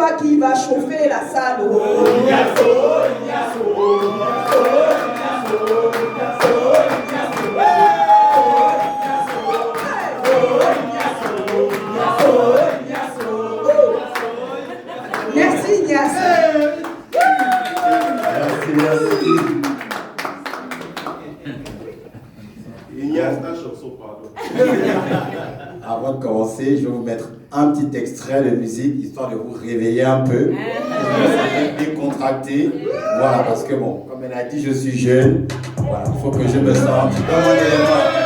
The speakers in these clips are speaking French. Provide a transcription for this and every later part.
toi qui vas chauffer la salle. Merci Ignace. Merci. Ignace, ta chanson, pardon. Avant de commencer, je vais vous mettre un petit extrait de musique, histoire de vous réveiller un peu, décontracter. Voilà, parce que bon, comme elle a dit, je suis jeune. Voilà, il faut que je me sente dans mon élément.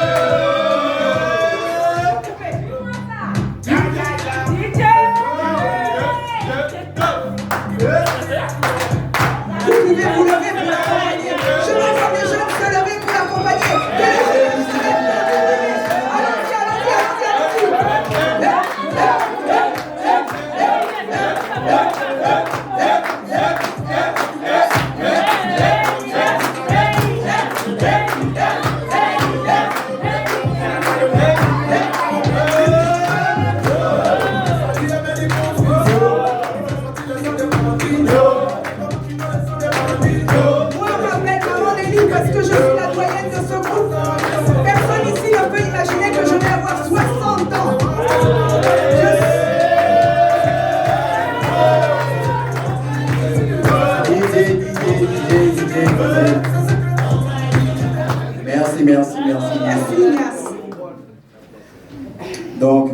Donc,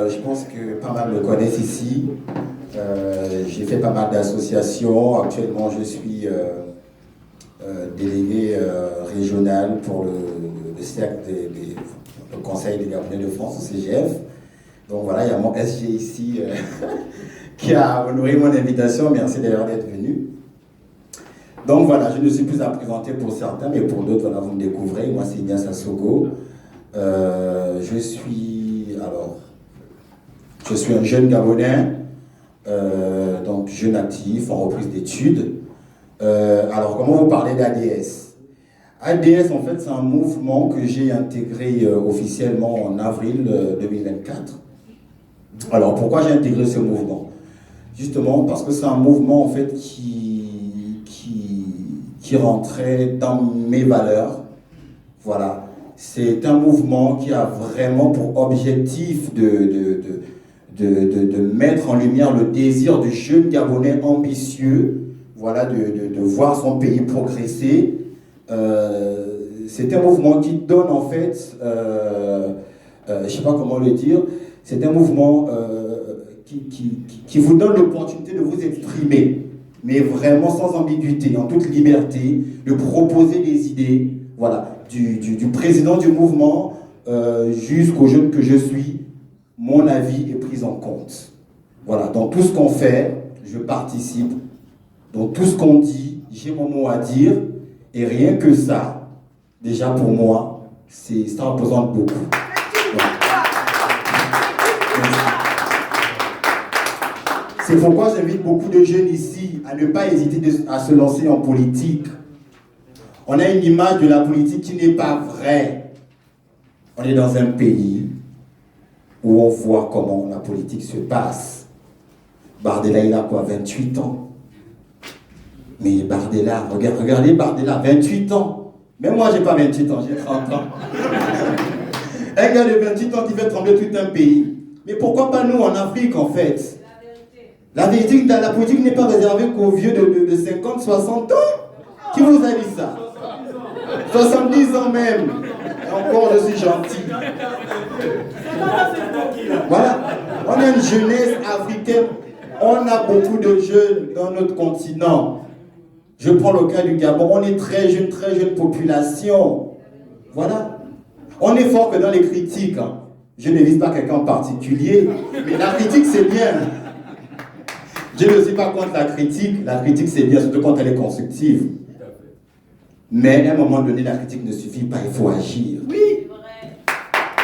je pense que pas mal me connaissent ici. J'ai fait pas mal d'associations. Actuellement, je suis délégué régional pour le cercle le Conseil des Gabonais de France, au CGF. Donc voilà, il y a mon SG ici qui a honoré mon invitation. Merci d'ailleurs d'être venu. Donc voilà, je ne suis plus à présenter pour certains, mais pour d'autres, voilà, vous me découvrez. Moi, c'est Ignace Assogo. Je suis un jeune Gabonais, donc jeune actif en reprise d'études. Alors, comment vous parlez d'ADS? ADS, en fait, c'est un mouvement que j'ai intégré officiellement en avril 2024. Alors, pourquoi j'ai intégré ce mouvement? Justement, parce que c'est un mouvement, en fait, qui rentrait dans mes valeurs. Voilà. C'est un mouvement qui a vraiment pour objectif de mettre en lumière le désir du jeune Gabonais ambitieux, voilà, de voir son pays progresser. C'est un mouvement qui donne en fait, je ne sais pas comment le dire, c'est un mouvement qui vous donne l'opportunité de vous exprimer, mais vraiment sans ambiguïté, en toute liberté, de proposer des idées, voilà, du président du mouvement jusqu'au jeune que je suis. Mon avis est pris en compte. Voilà, dans tout ce qu'on fait, je participe. Dans tout ce qu'on dit, j'ai mon mot à dire. Et rien que ça, déjà pour moi, ça représente beaucoup. Voilà. C'est pourquoi j'invite beaucoup de jeunes ici à ne pas hésiter à se lancer en politique. On a une image de la politique qui n'est pas vraie. On est dans un pays où on voit comment la politique se passe. Bardella, il a quoi, 28 ans? Mais Bardella, regardez Bardella, 28 ans. Même moi, je n'ai pas 28 ans, j'ai 30 ans. Un gars de 28 ans qui fait trembler tout un pays. Mais pourquoi pas nous en Afrique, en fait? La vérité, la politique n'est pas réservée qu'aux vieux de 50, 60 ans. Qui vous a dit ça? 70 ans même. Et encore, je suis gentil. Voilà. On a une jeunesse africaine. On a beaucoup de jeunes dans notre continent. Je prends le cas du Gabon. On est très jeune population. Voilà. On est fort que dans les critiques. Hein. Je ne vise pas quelqu'un en particulier. Mais la critique, c'est bien. Je ne suis pas contre la critique. La critique, c'est bien, surtout quand elle est constructive. Mais à un moment donné, la critique ne suffit pas, il faut agir. Oui, vrai.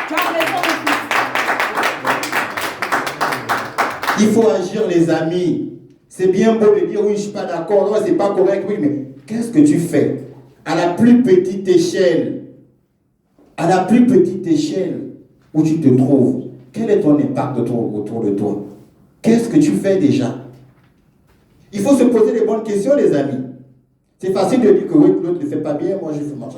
Tu as raison. Il faut agir, les amis. C'est bien beau de dire oui, je ne suis pas d'accord, non, c'est pas correct, oui, mais qu'est-ce que tu fais? À la plus petite échelle, où tu te trouves, quel est ton impact autour de toi? Qu'est-ce que tu fais déjà? Il faut se poser les bonnes questions, les amis. C'est facile de dire que oui, l'autre ne fait pas bien, moi je fais machin.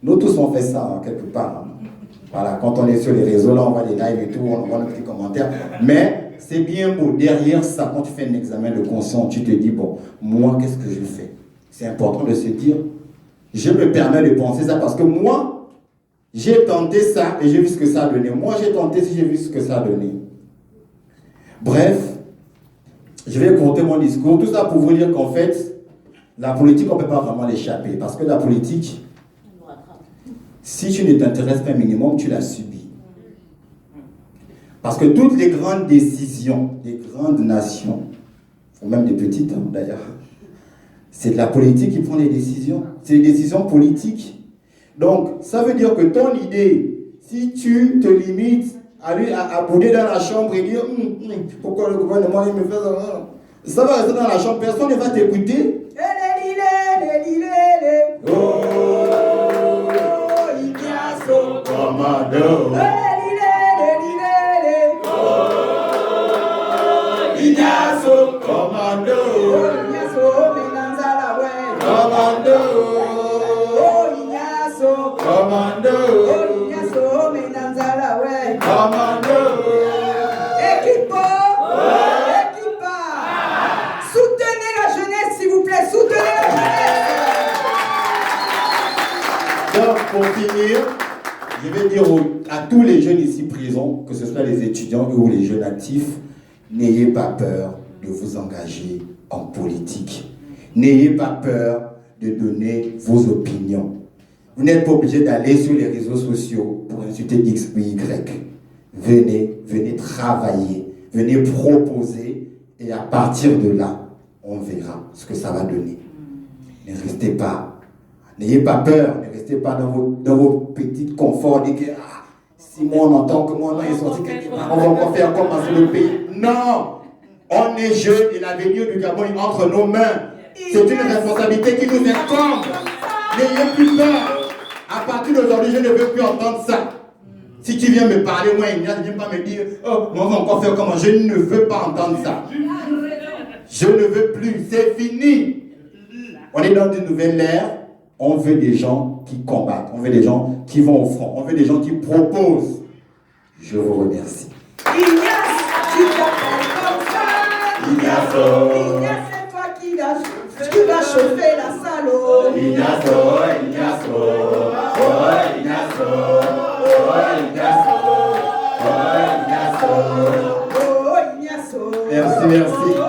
Nous tous on fait ça, hein, quelque part. Hein. Voilà, quand on est sur les réseaux, là, on voit des lives et tout, on voit nos petits commentaires. Mais c'est bien beau. Derrière ça, quand tu fais un examen de conscience, tu te dis, bon, moi, qu'est-ce que je fais? C'est important de se dire, je me permets de penser ça parce que moi, j'ai tenté ça et j'ai vu ce que ça a donné. Moi, j'ai tenté si j'ai vu ce que ça a donné. Bref, je vais compter mon discours. Tout ça pour vous dire qu'en fait, la politique, on ne peut pas vraiment l'échapper. Parce que la politique, si tu ne t'intéresses pas un minimum, tu la subis. Parce que toutes les grandes décisions des grandes nations, ou même des petites d'ailleurs, c'est de la politique qui prend les décisions. C'est des décisions politiques. Donc, ça veut dire que ton idée, si tu te limites à bouder dans la chambre et dire pourquoi le gouvernement il me fait ça, ça va rester dans la chambre, personne ne va t'écouter. Commando. Ignacio Commando. Commando. Commando. Commando. Équipo. Soutenez la jeunesse, s'il vous plaît. Soutenez la jeunesse. Donc, pour finir, je vais dire à tous les jeunes ici présents, que ce soit les étudiants ou les jeunes actifs, n'ayez pas peur de vous engager en politique. N'ayez pas peur de donner vos opinions. Vous n'êtes pas obligé d'aller sur les réseaux sociaux pour insulter X ou Y. Venez travailler, venez proposer et à partir de là, on verra ce que ça va donner. Ne restez pas, n'ayez pas peur, ne restez pas dans vos petits conforts, dites que si moi on entend que moi on est sorti quelque part, on va encore faire comme dans le pays. Non, on est jeunes et l'avenir du Gabon est entre nos mains. C'est une responsabilité qui nous incombe. N'ayez plus peur. À partir d'aujourd'hui, je ne veux plus entendre ça. Si tu viens me parler, moi, Ignace, ne viens pas me dire, oh, on va encore faire comment. Je ne veux pas entendre ça. Je ne veux plus. C'est fini. On est dans une nouvelle ère. On veut des gens qui combattent. On veut des gens qui vont au front. On veut des gens qui proposent. Je vous remercie. Ignace, tu t'appelles comme ça. Ignace, c'est toi qui vas chauffer la salle. Ignace. Merci.